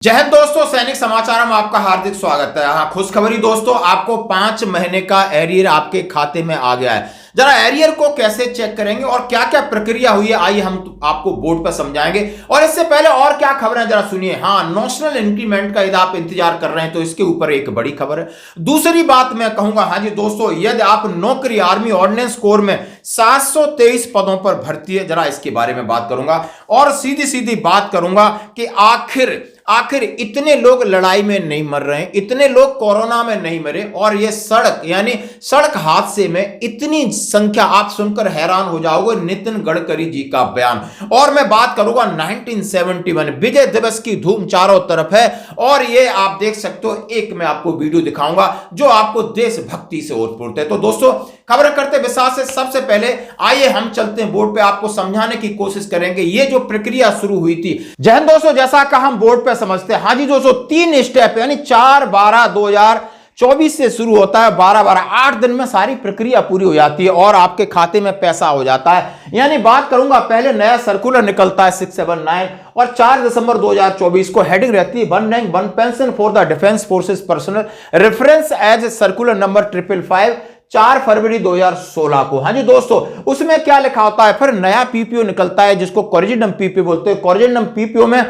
जय हिंद दोस्तों, सैनिक समाचार में आपका हार्दिक स्वागत है। हाँ, खुशखबरी दोस्तों, आपको 5 महीने का एरियर आपके खाते में आ गया है। जरा एरियर को कैसे चेक करेंगे और क्या क्या प्रक्रिया हुई है, आइए हम आपको बोर्ड पर समझाएंगे। और इससे पहले और क्या खबर है जरा सुनिए। हाँ, नेशनल इंक्रीमेंट का यदि आप इंतजार कर रहे हैं तो इसके ऊपर एक बड़ी खबर है। दूसरी बात मैं कहूंगा, हाँ जी दोस्तों, यदि आप नौकरी आर्मी ऑर्डिनेंस कोर में 723 पदों पर भर्ती है, जरा इसके बारे में बात करूंगा। और सीधी सीधी बात करूंगा कि आखिर इतने लोग लड़ाई में नहीं मर रहे हैं, इतने लोग कोरोना में नहीं मरे, और ये सड़क हादसे में इतनी संख्या आप सुनकर हैरान हो जाओगे। नितिन गडकरी जी का बयान। और मैं बात करूंगा 1971 विजय दिवस की धूम चारों तरफ है। और ये आप देख सकते हो, एक मैं आपको वीडियो दिखाऊंगा जो आपको देशभक्ति से ओतप्रोत है। तो दोस्तों, खबर करते विस्तार से, सबसे पहले आइए हम चलते हैं बोर्ड पे, आपको समझाने की कोशिश करेंगे ये जो प्रक्रिया शुरू हुई थी। जय हिंद दोस्तों, जैसा कि हम बोर्ड पे समझते हैं, हाँ जी दोस्तों, 3 स्टेप यानी 4/12/2024 से शुरू होता है। 12/12 8 दिन में सारी प्रक्रिया पूरी हो जाती है और आपके खाते में पैसा हो जाता है। यानी बात करूंगा, पहले नया सर्कुलर निकलता है 679 और 4 दिसंबर 2024 को हेडिंग रहती है one rank one pension for the defence forces personnel reference as circular number 555 4 फरवरी 2016 को। हाँ जी दोस्तों, उसमें क्या लिखा होता है, फिर नया पीपीओ निकलता है जिसको कोरिजिनम पीपीओ बोलते हैं। कोरिजिनम पीपीओ में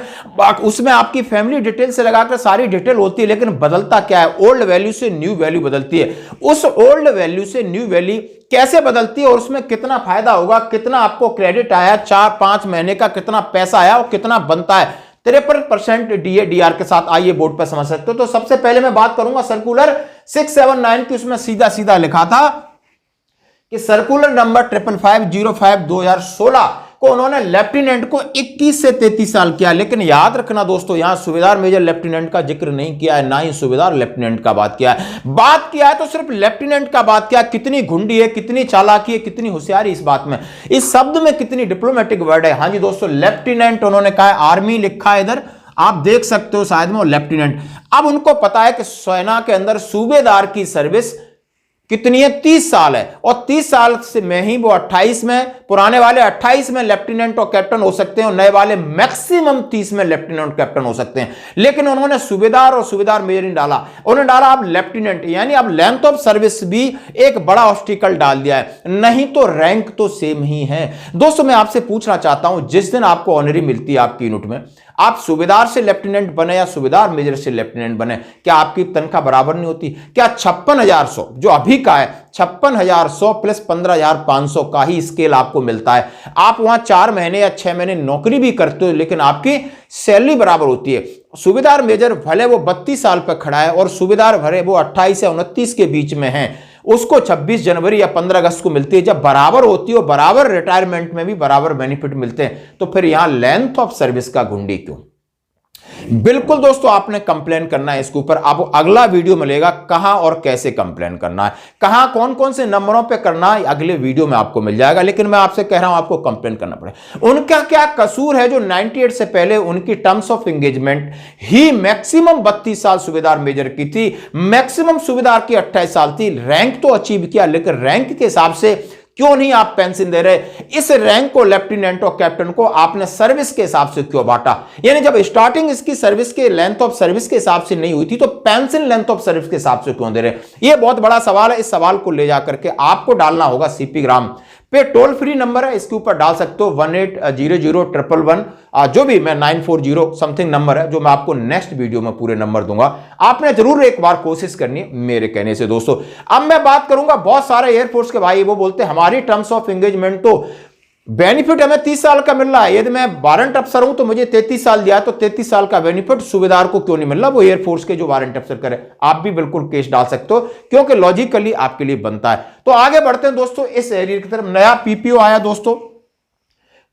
उसमें आपकी फैमिली डिटेल से लगाकर सारी डिटेल होती है, लेकिन बदलता क्या है, ओल्ड वैल्यू से न्यू वैल्यू बदलती है। उस ओल्ड वैल्यू से न्यू वैल्यू कैसे बदलती है और उसमें कितना फायदा होगा, कितना आपको क्रेडिट आया, 4-5 महीने का कितना पैसा आया और कितना बनता है 53% डीए/डीआर के साथ, आइए बोर्ड पर समझ सकते हो। तो सबसे पहले मैं बात करूंगा सर्कुलर 679 की। उसमें सीधा सीधा लिखा था कि सर्कुलर नंबर 5505/2016 को उन्होंने लेफ्टिनेंट को 21 से 33 साल किया। लेकिन याद रखना दोस्तों, यहां सूबेदार मेजर लेफ्टिनेंट का जिक्र नहीं किया है, ना ही सूबेदार लेफ्टिनेंट का बात किया है। बात किया है तो सिर्फ लेफ्टिनेंट का बात किया। कितनी घुंडी है, कितनी चालाकी है, कितनी होशियारी इस बात में, इस शब्द में कितनी डिप्लोमेटिक वर्ड है। हाँ जी दोस्तों, लेफ्टिनेंट उन्होंने कहा है, आर्मी लिखा है इधर, आप देख सकते हो शायद में, लेफ्टिनेंट। अब उनको पता है कि सेना के अंदर सूबेदार की सर्विस कितनी है, 30 साल है, और 30 साल से में ही वो 28 में, पुराने वाले 28 में लेफ्टिनेंट और कैप्टन हो सकते हैं, और नए वाले मैक्सिमम 30 में लेफ्टिनेंट और कैप्टन हो सकते हैं। लेकिन उन्होंने सूबेदार और सूबेदार मेजर नहीं डाला, उन्होंने डाला अब लेफ्टिनेंट। यानी अब लेंथ ऑफ सर्विस भी एक बड़ा ऑब्स्टिकल डाल दिया है, नहीं तो रैंक तो सेम ही है। दोस्तों, मैं आपसे पूछना चाहता हूं, जिस दिन आपको ऑनरी मिलती है आपकी यूनिट में, आप सूबेदार से लेफ्टिनेंट बने या सूबेदार मेजर से लेफ्टिनेंट बने, क्या आपकी तनख्वाह बराबर नहीं होती? क्या 56,100 जो अभी का है, 56,100 प्लस 15,500 का ही स्केल आपको मिलता है? आप वहां 4 महीने या 6 महीने नौकरी भी करते हो, लेकिन आपकी सैलरी बराबर होती है। सूबेदार मेजर भले वो 32 साल पर खड़ा है और सूबेदार भले वो 28 या 29 के बीच में है, उसको 26 जनवरी या 15 अगस्त को मिलती है। जब बराबर होती है, बराबर रिटायरमेंट में भी बराबर बेनिफिट मिलते हैं, तो फिर यहां लेंथ ऑफ सर्विस का घुंडी क्यों? बिल्कुल दोस्तों, आपने कंप्लेन करना है इसके ऊपर। अब अगला वीडियो मिलेगा कहां और कैसे कंप्लेन करना है, कहां कौन कौन से नंबरों पे करना है, अगले वीडियो में आपको मिल जाएगा। लेकिन मैं आपसे कह रहा हूं, आपको कंप्लेन करना पड़ेगा। उनका क्या कसूर है जो 98 से पहले उनकी terms of engagement he maximum 32 साल सूबेदार मेजर की थी, मैक्सिमम सूबेदार की 28 साल थी। रैंक तो अचीव किया, लेकिन रैंक के हिसाब से क्यों नहीं आप पेंशन दे रहे? इस रैंक को, लेफ्टिनेंट और कैप्टन को, आपने सर्विस के हिसाब से क्यों बांटा? यानी जब स्टार्टिंग इसकी सर्विस के लेंथ ऑफ सर्विस के हिसाब से नहीं हुई थी, तो पेंशन लेंथ ऑफ सर्विस के हिसाब से क्यों दे रहे? यह बहुत बड़ा सवाल है। इस सवाल को ले जाकर के आपको डालना होगा सीपी ग्राम पे, टोल फ्री नंबर है, इसके ऊपर डाल सकते हो 18001111, जो भी मैं 940 समथिंग नंबर है, जो मैं आपको नेक्स्ट वीडियो में पूरे नंबर दूंगा। आपने जरूर एक बार कोशिश करनी है मेरे कहने से दोस्तों। अब मैं बात करूंगा, बहुत सारे एयरफोर्स के भाई वो बोलते हैं हमारी टर्म्स ऑफ एंगेजमेंट तो बेनिफिट हमें 30 साल का मिल रहा है, यदि मैं वारंट अफसर हूं तो मुझे 33 साल दिया, तो 33 साल का बेनिफिट सूबेदार को क्यों नहीं मिल रहा? वो एयरफोर्स के जो वारंट अफसर करे, आप भी बिल्कुल केस डाल सकते हो, क्योंकि लॉजिकली आपके लिए बनता है। तो आगे बढ़ते हैं दोस्तों इस एरिया की तरफ। नया पीपीओ आया दोस्तों,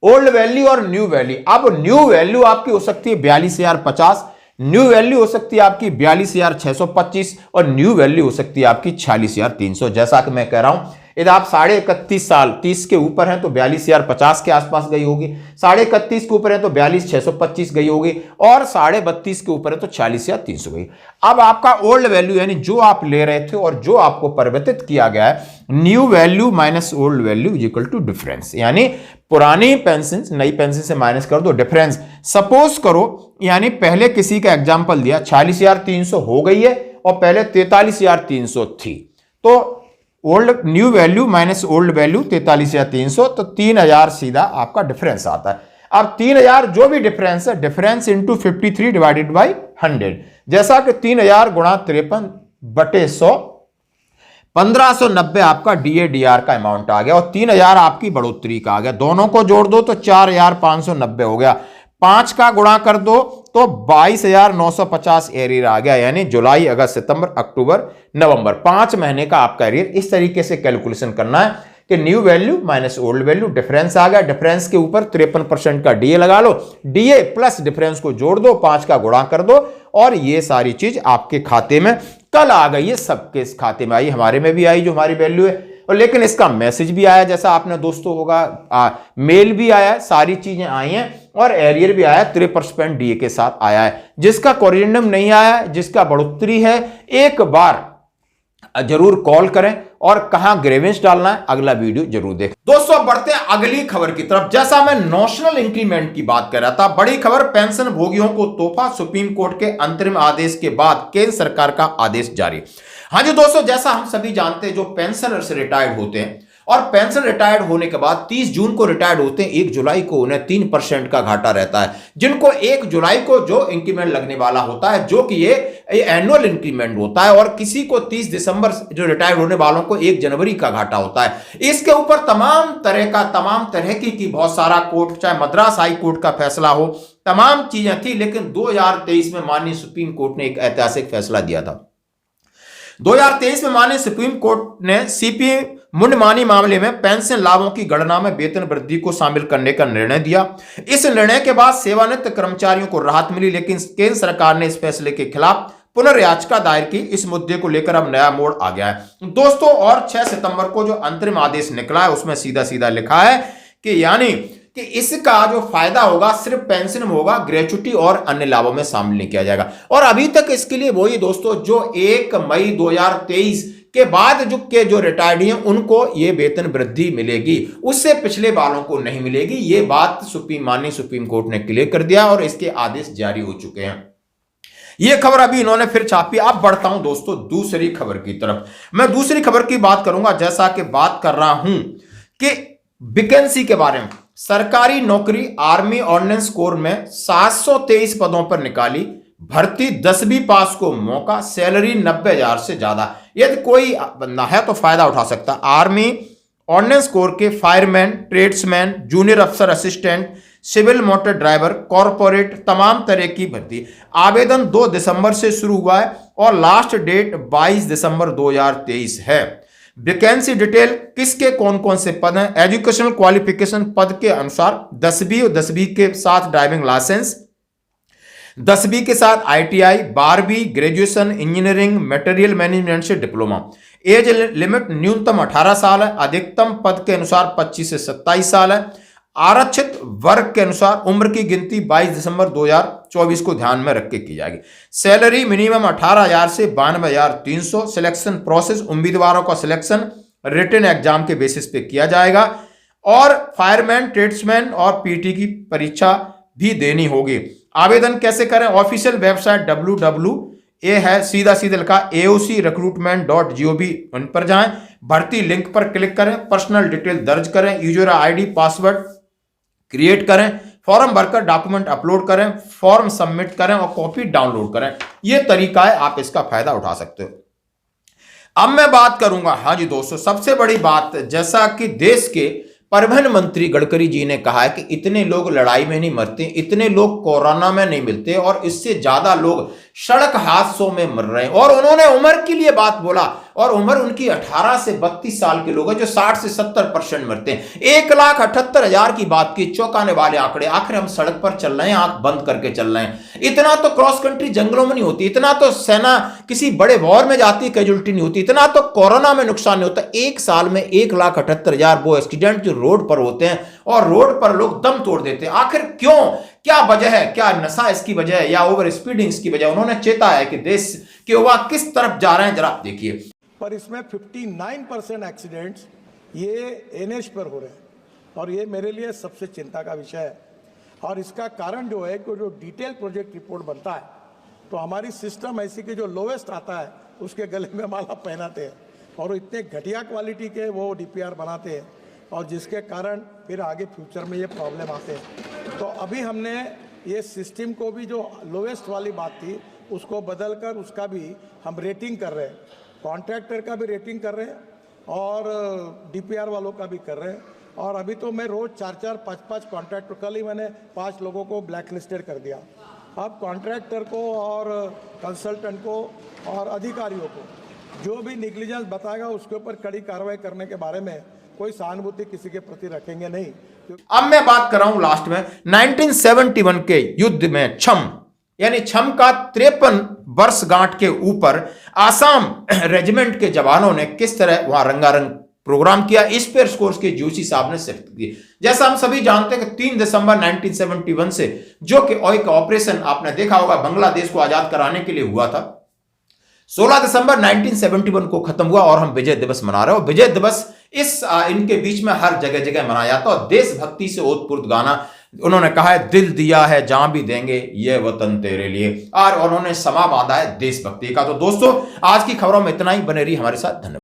ओल्ड वैल्यू और न्यू वैल्यू। अब न्यू वैल्यू आपकी हो सकती है 42,050, न्यू वैल्यू हो सकती है आपकी 42,625, और न्यू वैल्यू हो सकती है आपकी 46,300। जैसा कि मैं कह रहा हूं, यदि आप 31.5 साल 30 के ऊपर हैं तो 42,050 के आसपास गई होगी, 31.5 के ऊपर है तो 42,625 गई होगी, और 32.5 के ऊपर है तो 40,300 गई। अब आपका ओल्ड वैल्यू यानी जो आप ले रहे थे और जो आपको परिवर्तित किया गया है, new value minus old value is equal to difference, यानी पुरानी पेंशन नई पेंशन से माइनस कर दो डिफरेंस। सपोज करो यानी पहले किसी का एग्जांपल दिया 46,300 हो गई है और पहले 43,300 थी, तो old new value minus old value 43,300, तो 3,000 सीधा आपका डिफरेंस आता है। अब 3,000 जो भी डिफरेंस है, डिफरेंस इंटू 53 डिवाइडेड बाई 100, जैसा कि 3,000 गुणा 53 बटे 100, 1590 आपका DADR का अमाउंट आ गया और 3,000 आपकी बढ़ोतरी का आ गया। दोनों को जोड़ दो तो 4,590 हो गया, 5 का गुणा कर दो तो 22,950 एरियर आ गया, यानी जुलाई, अगस्त, सितंबर, अक्टूबर, नवंबर, 5 महीने का आपका एरियर। इस तरीके से कैलकुलेशन करना है कि new value minus old value, difference आ गया, डिफरेंस के ऊपर 53% का DA लगा लो, DA प्लस डिफरेंस को जोड़ दो, 5 का गुणा कर दो, और ये सारी चीज आपके खाते में कल आ गई है, सबके इस खाते में आई, हमारे में भी आई जो हमारी वैल्यू है, और लेकिन इसका मैसेज भी आया, जैसा आपने दोस्तों होगा मेल भी आया, सारी चीजें आई हैं, और एरियर भी आया 53% DA के साथ आया है। जिसका कोरिजेंडम नहीं आया, जिसका बढ़ोतरी है, एक बार जरूर कॉल करें, और कहां ग्रेवेंस डालना है अगला वीडियो जरूर देखें। दोस्तों बढ़ते हैं अगली खबर की तरफ। जैसा मैं नॉशनल इंक्रीमेंट की बात कर रहा था, बड़ी खबर, पेंशन भोगियों को तोहफा, सुप्रीम कोर्ट के अंतरिम आदेश के बाद केंद्र सरकार का आदेश जारी। हाँ जी दोस्तों, जैसा हम सभी जानते हैं, जो पेंशनर्स रिटायर्ड होते हैं और पेंशन रिटायर्ड होने के बाद 30 जून को रिटायर्ड होते हैं, 1 जुलाई को उन्हें 3% का घाटा रहता है, जिनको 1 जुलाई को जो इंक्रीमेंट लगने वाला होता है, जो कि ये एनुअल इंक्रीमेंट होता है, और किसी को 30 दिसंबर जो रिटायर्ड होने वालों को 1 जनवरी का घाटा होता है। इसके ऊपर तमाम तरह की बहुत सारा कोर्ट, चाहे मद्रास हाई कोर्ट का फैसला हो, तमाम चीजें थी, लेकिन 2023 में माननीय सुप्रीम कोर्ट ने एक ऐतिहासिक फैसला दिया था। 2023 में माननीय सुप्रीम कोर्ट ने CP मुंडमानी मामले में पेंशन लाभों की गणना में वेतन वृद्धि को शामिल करने का निर्णय दिया। इस निर्णय के बाद सेवानिवृत्त कर्मचारियों को राहत मिली, लेकिन केंद्र सरकार ने इस फैसले के खिलाफ पुनर्याचिका दायर की। इस मुद्दे को लेकर अब नया मोड़ आ गया है दोस्तों, और 6 सितंबर को जो अंतरिम आदेश निकला है उसमें सीधा सीधा लिखा है कि यानी कि इसका जो फायदा होगा सिर्फ पेंशन में होगा, ग्रेच्युटी और अन्य लाभों में शामिल नहीं किया जाएगा। और अभी तक इसके लिए वही दोस्तों, जो 1 मई 2023 के बाद जो रिटायर्ड हैं उनको ये वेतन वृद्धि मिलेगी, उससे पिछले वालों को नहीं मिलेगी। ये बात माननीय सुप्रीम कोर्ट ने क्लियर कर दिया और इसके आदेश जारी हो चुके हैं। ये खबर अभी इन्होंने फिर छापी। अब बढ़ता हूं दोस्तों दूसरी खबर की तरफ। मैं दूसरी खबर की बात करूंगा, जैसा कि बात कर रहा हूं कि वैकेंसी के बारे में। सरकारी नौकरी आर्मी ऑर्डिनेंस कोर में 723 पदों पर निकाली भर्ती, 10वीं पास को मौका, सैलरी 90,000 से ज्यादा। यदि कोई बंदा है तो फायदा उठा सकता। आर्मी ऑर्डिनेंस कोर के फायरमैन, ट्रेड्समैन, जूनियर अफसर assistant, civil motor driver, corporate, तमाम तरह की भर्ती। आवेदन 2 दिसंबर से शुरू हुआ है और लास्ट डेट 22 दिसंबर 2023 है। वैकेंसी डिटेल, किसके कौन कौन से पद हैं, एजुकेशनल क्वालिफिकेशन पद के अनुसार 10वीं और 10वीं के साथ ड्राइविंग लाइसेंस, 10वीं के साथ ITI, 12वीं ग्रेजुएशन, इंजीनियरिंग, मटेरियल मैनेजमेंट से डिप्लोमा। एज लिमिट न्यूनतम 18 साल है, अधिकतम पद के अनुसार 25 से 27 साल है। आरक्षित वर्ग के अनुसार उम्र की गिनती 22 दिसंबर 2024 को ध्यान में रख के की जाएगी। सैलरी मिनिमम 18,000 से 92,300। सिलेक्शन प्रोसेस, उम्मीदवारों का सिलेक्शन रिटन एग्जाम के बेसिस पे किया जाएगा और फायरमैन, ट्रेड्समैन और PT की परीक्षा भी देनी होगी। आवेदन कैसे करें, ऑफिशियल वेबसाइट www है, सीधा लिखा AOC-recruitment.gov उन पर जाएं, भर्ती लिंक पर क्लिक करें, पर्सनल डिटेल दर्ज करें, यूजर ID पासवर्ड क्रिएट करें, फॉर्म भरकर डॉक्यूमेंट अपलोड करें, फॉर्म सबमिट करें और कॉपी डाउनलोड करें। यह तरीका है, आप इसका फायदा उठा सकते हो। अब मैं बात करूंगा, हाँ जी दोस्तों, सबसे बड़ी बात, जैसा कि देश के परिवहन मंत्री गडकरी जी ने कहा है कि इतने लोग लड़ाई में नहीं मरते, इतने लोग कोरोना में नहीं मिलते और इससे ज्यादा लोग सड़क हादसों में मर रहे हैं। और उन्होंने उम्र के लिए बात बोला और उम्र उनकी 18 से 32 साल के लोग हैं, जो 60 से 70% मरते हैं। 1,78,000 की बात की, चौंकाने वाले आंकड़े। आखिर हम सड़क पर चल रहे हैं, आंख बंद करके चल रहे हैं। इतना तो क्रॉस कंट्री जंगलों में नहीं होती, इतना तो सेना किसी बड़े वॉर में जाती कैजुअलिटी नहीं होती, इतना तो कोरोना में नुकसान नहीं होता। एक साल में 1,78,000 वो एक्सीडेंट जो रोड पर होते हैं, और रोड पर लोग दम तोड़ देते हैं। आखिर क्यों? क्या वजह है? क्या नशा इसकी वजह है या ओवर स्पीडिंग इसकी वजह? उन्होंने चेता है कि देश के युवा किस तरफ जा रहे हैं, जरा आप देखिए। पर इसमें 59% एक्सीडेंट्स ये एनएच पर हो रहे हैं, और ये मेरे लिए सबसे चिंता का विषय है। और इसका कारण जो है कि जो डिटेल प्रोजेक्ट रिपोर्ट बनता है, तो हमारी सिस्टम ऐसी कि जो लोवेस्ट आता है उसके गले में माला पहनाते हैं, और इतने घटिया क्वालिटी के वो डीपीआर बनाते हैं, और जिसके कारण फिर आगे फ्यूचर में ये प्रॉब्लम आते हैं। तो अभी हमने ये सिस्टम को भी, जो लोवेस्ट वाली बात थी, उसको बदल कर उसका भी हम रेटिंग कर रहे हैं। कॉन्ट्रैक्टर का भी रेटिंग कर रहे हैं और डीपीआर वालों का भी कर रहे हैं। और अभी तो मैं रोज़ 4-4, 5-5 कॉन्ट्रैक्टर, कल ही मैंने 5 लोगों को ब्लैक लिस्टेड कर दिया। अब कॉन्ट्रैक्टर को और कंसल्टेंट को और अधिकारियों को जो भी निग्लिजेंस बताएगा उसके ऊपर कड़ी कार्रवाई करने के बारे में कोई सहानुभूति किसी के प्रति रखेंगे नहीं। अब मैं बात कर रहा हूं लास्ट में 1971 के युद्ध में छम, यानी छम का 53 वर्षगांठ के ऊपर आसाम रेजिमेंट के जवानों ने किस तरह वहां रंगारंग प्रोग्राम किया, इस पर स्कोर्स के जोशी साहब ने सिर्फ दिए। जैसा हम सभी जानते हैं कि 3 दिसंबर 1971 से, जो कि एक ऑपरेशन आपने देखा होगा बांग्लादेश को आजाद कराने के लिए हुआ था, 16 दिसंबर 1971 को खत्म हुआ और हम विजय दिवस मना रहे हो। विजय दिवस इनके बीच में हर जगह जगह मनाया जाता है। और देशभक्ति से ओतप्रोत गाना उन्होंने कहा है, दिल दिया है जान भी देंगे ये वतन तेरे लिए, और उन्होंने समा बांधा है देशभक्ति का। तो दोस्तों, आज की खबरों में इतना ही। बने रही हमारे साथ। धन्यवाद।